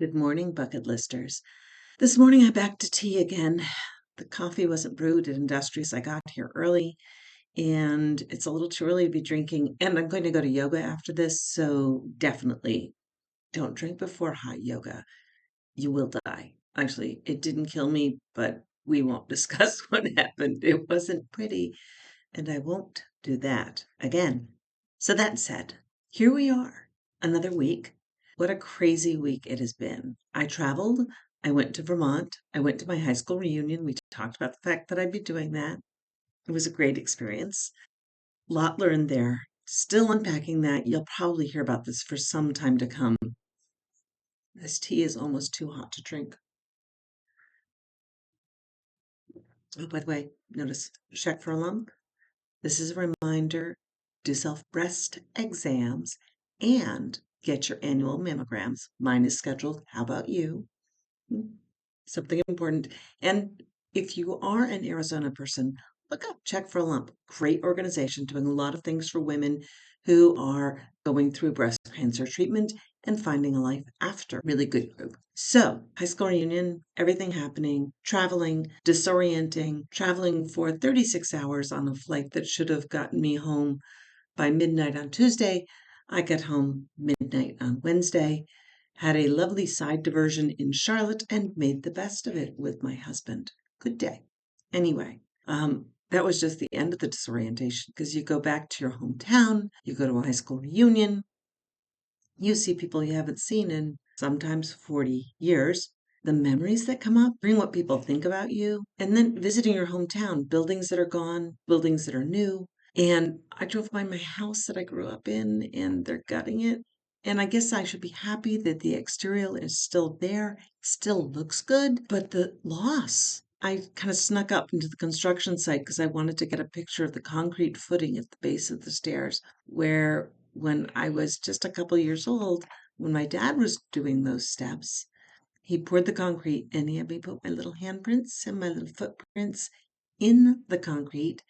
Good morning, bucket listers. This morning I backed to tea again. The coffee wasn't brewed at Industrious. I got here early and it's a little too early to be drinking. And I'm going to go to yoga after this, so definitely don't drink before hot yoga. You will die. Actually, it didn't kill me, but we won't discuss what happened. It wasn't pretty, and I won't do that again. So that said, here we are, another week. What a crazy week it has been. I traveled. I went to Vermont. I went to my high school reunion. We talked about the fact that I'd be doing that. It was a great experience. Lot learned there. Still unpacking that. You'll probably hear about this for some time to come. This tea is almost too hot to drink. Oh, by the way, notice check for a lump. This is a reminder, do self-breast exams and get your annual mammograms. Mine is scheduled. How about you? Something important. And if you are an Arizona person, look up Check for a Lump. Great organization doing a lot of things for women who are going through breast cancer treatment and finding a life after. Really good group. So, high school reunion, everything happening, traveling, disorienting, traveling for 36 hours on a flight that should have gotten me home by midnight on Tuesday. I got home midnight on Wednesday, had a lovely side diversion in Charlotte, and made the best of it with my husband. Good day. Anyway, that was just the end of the disorientation because you go back to your hometown, you go to a high school reunion, you see people you haven't seen in sometimes 40 years. The memories that come up bring what people think about you. And then visiting your hometown, buildings that are gone, buildings that are new. And I drove by my house that I grew up in, and they're gutting it. And I guess I should be happy that the exterior is still there, still looks good, but the loss. I kind of snuck up into the construction site because I wanted to get a picture of the concrete footing at the base of the stairs, where when I was just a couple years old, when my dad was doing those steps, he poured the concrete and he had me put my little handprints and my little footprints in the concrete,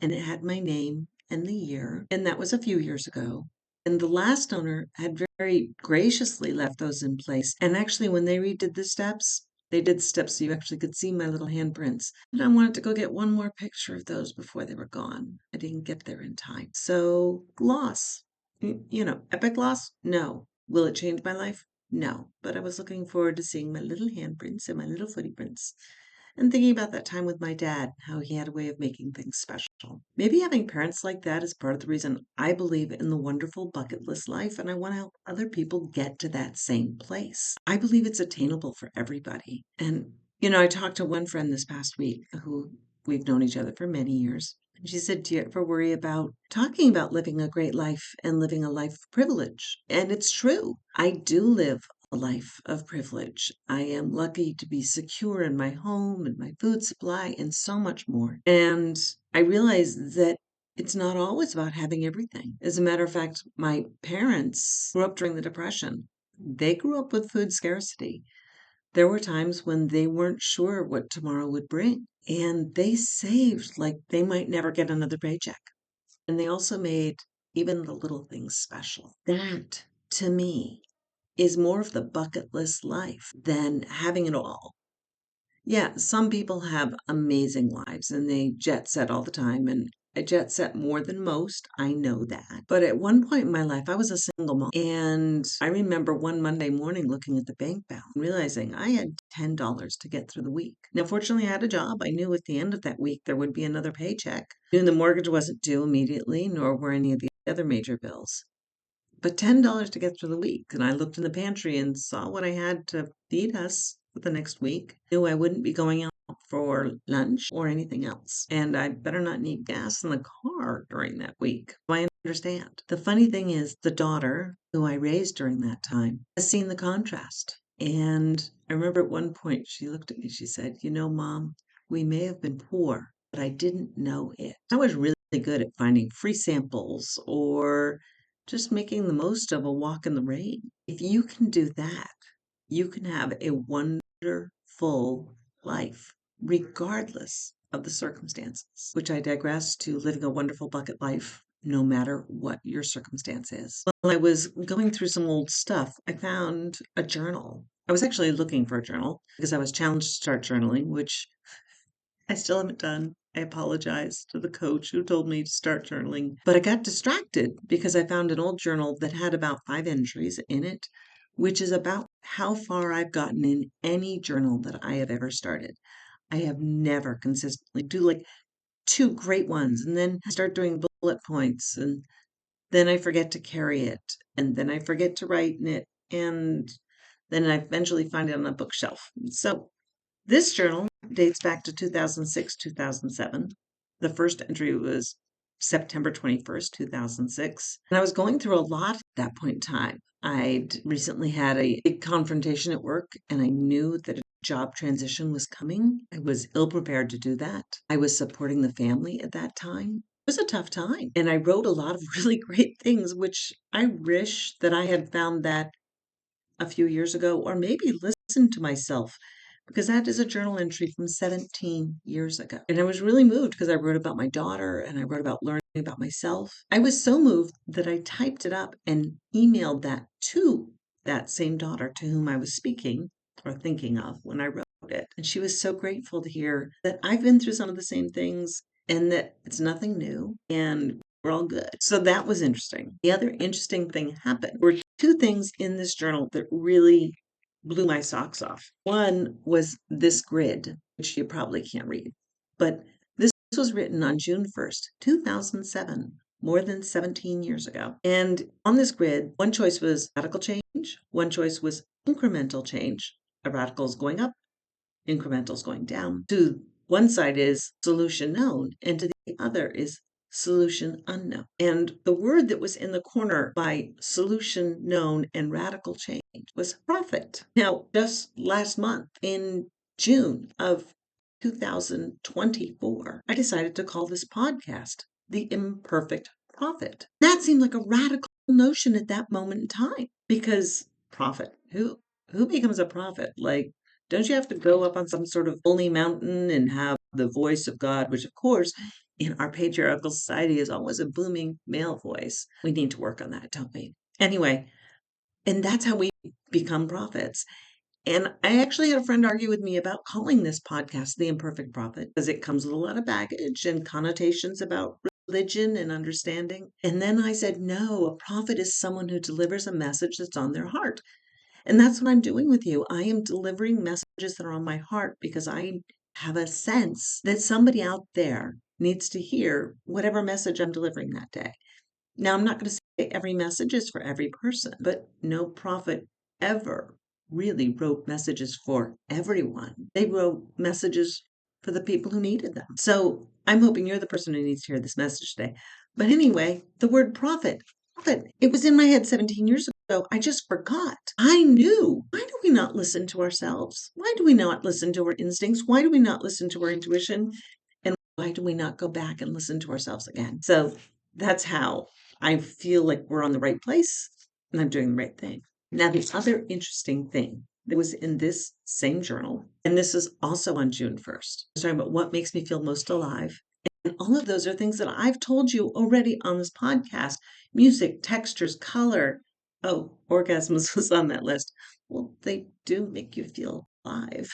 and it had my name and the year, and that was a few years ago. And the last owner had very graciously left those in place. And actually, when they redid the steps, they did steps so you actually could see my little handprints. And I wanted to go get one more picture of those before they were gone. I didn't get there in time. So, loss. Epic loss? No. Will it change my life? No. But I was looking forward to seeing my little handprints and my little footy prints and thinking about that time with my dad, how he had a way of making things special. Maybe having parents like that is part of the reason I believe in the wonderful bucket list life and I want to help other people get to that same place. I believe it's attainable for everybody. And, I talked to one friend this past week who we've known each other for many years. And she said, do you ever worry about talking about living a great life and living a life of privilege? And it's true. I do live a life of privilege. I am lucky to be secure in my home and my food supply and so much more. And I realize that it's not always about having everything. As a matter of fact, my parents grew up during the Depression. They grew up with food scarcity. There were times when they weren't sure what tomorrow would bring, and they saved like they might never get another paycheck. And they also made even the little things special. That, to me, is more of the bucket list life than having it all. Yeah, some people have amazing lives and they jet set all the time, and I jet set more than most. I know that. But at one point in my life, I was a single mom, and I remember one Monday morning looking at the bank balance and realizing I had $10 to get through the week. Now, fortunately, I had a job. I knew at the end of that week there would be another paycheck. I knew the mortgage wasn't due immediately, nor were any of the other major bills. But $10 to get through the week. And I looked in the pantry and saw what I had to feed us for the next week. Knew I wouldn't be going out for lunch or anything else. And I better not need gas in the car during that week. I understand. The funny thing is, the daughter who I raised during that time has seen the contrast. And I remember at one point she looked at me, she said, Mom, we may have been poor, but I didn't know it. I was really good at finding free samples or just making the most of a walk in the rain. If you can do that, you can have a wonderful life, regardless of the circumstances, which I digress to living a wonderful bucket life, no matter what your circumstance is. While I was going through some old stuff, I found a journal I was actually looking for a journal because I was challenged to start journaling, which I still haven't done. I apologize to the coach who told me to start journaling, but I got distracted because I found an old journal that had about 5 entries in it, which is about how far I've gotten in any journal that I have ever started. I have never consistently do like two great ones and then I start doing bullet points and then I forget to carry it and then I forget to write in it and then I eventually find it on a bookshelf. So this journal dates back to 2006, 2007. The first entry was September 21st, 2006. And I was going through a lot at that point in time. I'd recently had a big confrontation at work, and I knew that a job transition was coming. I was ill prepared to do that. I was supporting the family at that time. It was a tough time. And I wrote a lot of really great things, which I wish that I had found that a few years ago, or maybe listen to myself because that is a journal entry from 17 years ago. And I was really moved because I wrote about my daughter and I wrote about learning about myself. I was so moved that I typed it up and emailed that to that same daughter to whom I was speaking or thinking of when I wrote it. And she was so grateful to hear that I've been through some of the same things and that it's nothing new and we're all good. So that was interesting. The other interesting thing happened were two things in this journal that really blew my socks off. One was this grid, which you probably can't read, but this was written on June 1st, 2007, more than 17 years ago. And on this grid, one choice was radical change, one choice was incremental change. A radical is going up, incrementals going down. To one side is solution known, and to the other is solution unknown. And the word that was in the corner by solution known and radical change was profit. Now, just last month in June of 2024, I decided to call this podcast The Imperfect Prophet. That seemed like a radical notion at that moment in time because profit, who becomes a prophet? Like, don't you have to go up on some sort of holy mountain and have the voice of God, which, of course, in our patriarchal society is always a booming male voice? We need to work on that, don't we? Anyway, and that's how we become prophets. And I actually had a friend argue with me about calling this podcast The Imperfect Prophet because it comes with a lot of baggage and connotations about religion and understanding. And then I said, no, a prophet is someone who delivers a message that's on their heart. And that's what I'm doing with you. I am delivering messages that are on my heart because I have a sense that somebody out there needs to hear whatever message I'm delivering that day. Now, I'm not going to say every message is for every person, but no prophet ever really wrote messages for everyone. They wrote messages for the people who needed them. So I'm hoping you're the person who needs to hear this message today. But anyway, the word prophet, it was in my head 17 years ago. I just forgot. I knew. Why do we not listen to ourselves? Why do we not listen to our instincts? Why do we not listen to our intuition? And why do we not go back and listen to ourselves again? So that's how I feel like we're on the right place and I'm doing the right thing. Now, the other interesting thing that was in this same journal, and this is also on June 1st, I was talking about what makes me feel most alive. And all of those are things that I've told you already on this podcast: music, textures, color. Oh, orgasms was on that list. Well, they do make you feel alive.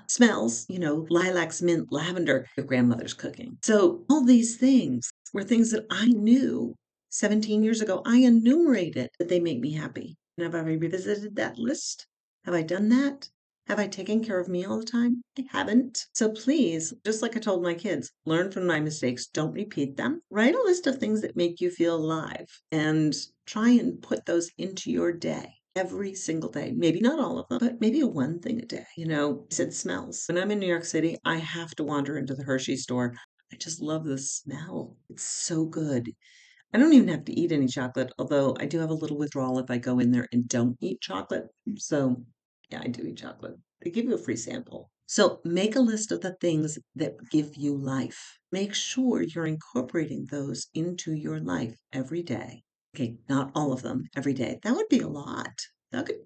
Smells, lilacs, mint, lavender, your grandmother's cooking. So all these things were things that I knew 17 years ago. I enumerated that they make me happy. And have I revisited that list? Have I done that? Have I taken care of me all the time? I haven't. So please, just like I told my kids, learn from my mistakes. Don't repeat them. Write a list of things that make you feel alive and try and put those into your day every single day. Maybe not all of them, but maybe one thing a day. I said smells. When I'm in New York City, I have to wander into the Hershey store. I just love the smell. It's so good. I don't even have to eat any chocolate, although I do have a little withdrawal if I go in there and don't eat chocolate. So, yeah, I do eat chocolate. They give you a free sample. So, make a list of the things that give you life. Make sure you're incorporating those into your life every day. Okay, not all of them every day. That would be a lot. That could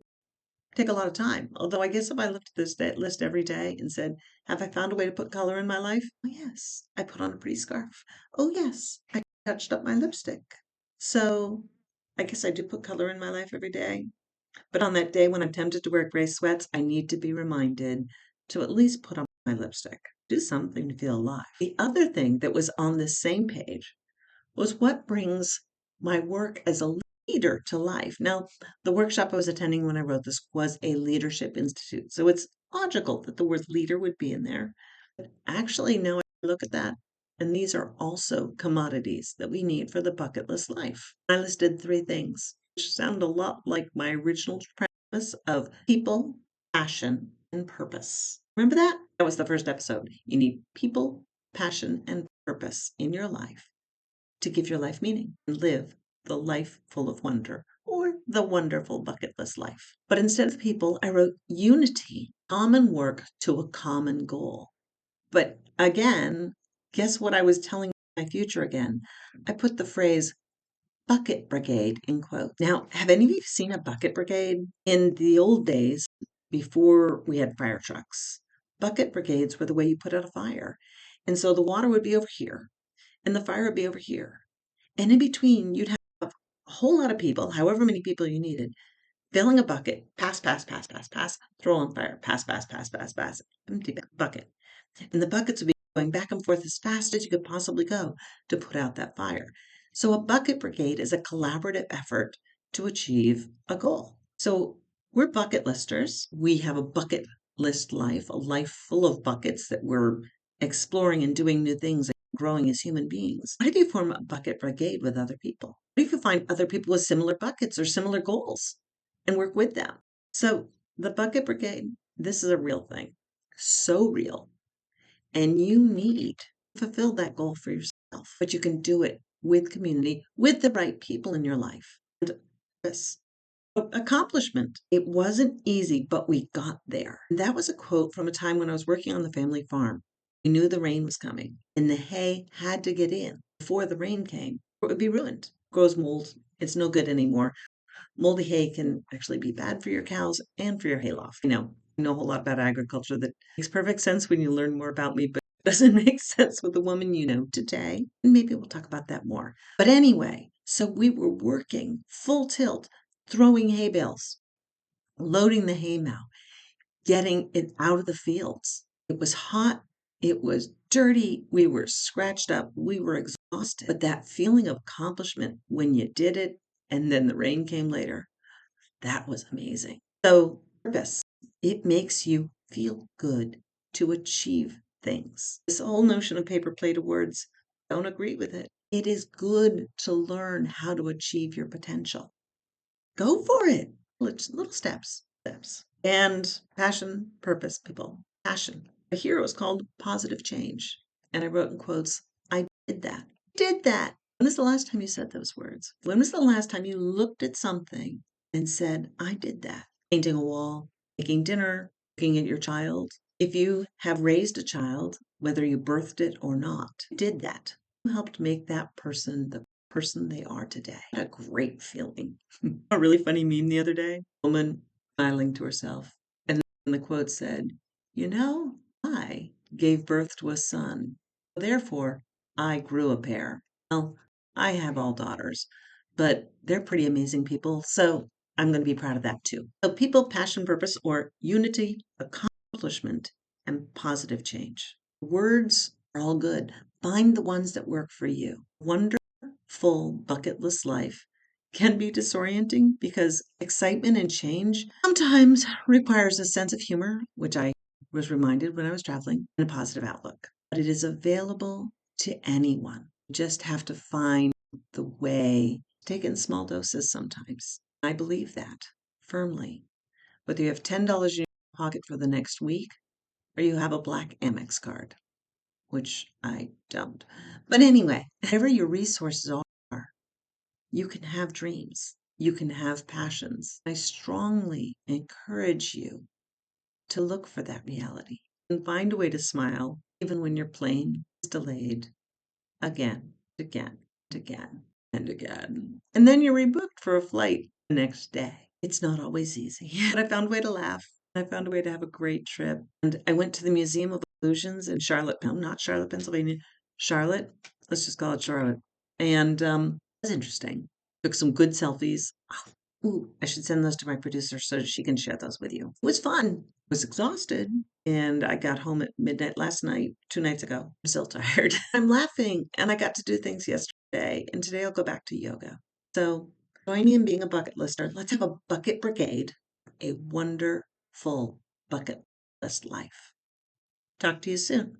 take a lot of time. Although I guess if I looked at this list every day and said, have I found a way to put color in my life? Oh, yes. I put on a pretty scarf. Oh, yes. I touched up my lipstick. So I guess I do put color in my life every day. But on that day when I'm tempted to wear gray sweats, I need to be reminded to at least put on my lipstick. Do something to feel alive. The other thing that was on this same page was what brings my work as a leader to life. Now, the workshop I was attending when I wrote this was a leadership institute. So it's logical that the word leader would be in there. But actually, now I look at that, and these are also commodities that we need for the bucket list life. I listed 3 things, which sound a lot like my original premise of people, passion, and purpose. Remember that? That was the first episode. You need people, passion, and purpose in your life to give your life meaning and live the life full of wonder, or the wonderful bucket list life. But instead of people, I wrote unity, common work to a common goal. But again, guess what I was telling my future again? I put the phrase bucket brigade in quote. Now, have any of you seen a bucket brigade? In the old days, before we had fire trucks, bucket brigades were the way you put out a fire. And so the water would be over here and the fire would be over here. And in between, you'd have a whole lot of people, however many people you needed, filling a bucket, pass, pass, pass, pass, pass, throw on fire, pass, pass, pass, pass, pass, empty bucket. And the buckets would be going back and forth as fast as you could possibly go to put out that fire. So a bucket brigade is a collaborative effort to achieve a goal. So we're bucket listers. We have a bucket list life, a life full of buckets that we're exploring and doing new things and growing as human beings. What if you form a bucket brigade with other people? What if you find other people with similar buckets or similar goals and work with them? So the bucket brigade, this is a real thing. So real. And you need to fulfill that goal for yourself, but you can do it with community, with the right people in your life. And this accomplishment. It wasn't easy, but we got there. And that was a quote from a time when I was working on the family farm. We knew the rain was coming, and the hay had to get in before the rain came, or it would be ruined. It grows mold. It's no good anymore. Moldy hay can actually be bad for your cows and for your hayloft. I know a whole lot about agriculture that makes perfect sense when you learn more about me, but doesn't make sense with the woman you know today. And maybe we'll talk about that more. But anyway, so we were working full tilt, throwing hay bales, loading the hay mow, getting it out of the fields. It was hot. It was dirty. We were scratched up. We were exhausted. But that feeling of accomplishment when you did it and then the rain came later, that was amazing. So, purpose, it makes you feel good to achieve things. This whole notion of paper plate awards, don't agree with it. It is good to learn how to achieve your potential. Go for it. Little steps. And passion, purpose, people. Passion. A hero is called positive change. And I wrote in quotes, I did that. Did that. When was the last time you said those words? When was the last time you looked at something and said, I did that? Painting a wall, making dinner, looking at your child. If you have raised a child, whether you birthed it or not, you did that. You helped make that person the person they are today. What a great feeling. A really funny meme the other day. A woman smiling to herself. And the quote said, I gave birth to a son. Therefore, I grew a pair. Well, I have all daughters, but they're pretty amazing people. So I'm going to be proud of that too. So people, passion, purpose, or unity, accomplishment, and positive change. Words are all good. Find the ones that work for you. Wonderful bucket list life can be disorienting because excitement and change sometimes requires a sense of humor, which I was reminded when I was traveling, and a positive outlook. But it is available to anyone. You just have to find the way, take it in small doses sometimes. I believe that firmly. Whether you have $10 in your pocket for the next week or you have a black Amex card, which I don't. But anyway, whatever your resources are, you can have dreams. You can have passions. I strongly encourage you to look for that reality and find a way to smile even when your plane is delayed again, again, again, and again. And then you're rebooked for a flight the next day. It's not always easy, but I found a way to laugh. I found a way to have a great trip. And I went to the Museum of Illusions in Charlotte, no, not Charlotte, Pennsylvania, Charlotte. Let's just call it Charlotte. And it was interesting. Took some good selfies. Ooh, I should send those to my producer so she can share those with you. It was fun. I was exhausted, and I got home at midnight last night, 2 nights ago. I'm still tired. I'm laughing, and I got to do things yesterday, and today I'll go back to yoga. So join me in being a bucket lister. Let's have a bucket brigade, a wonderful bucket list life. Talk to you soon.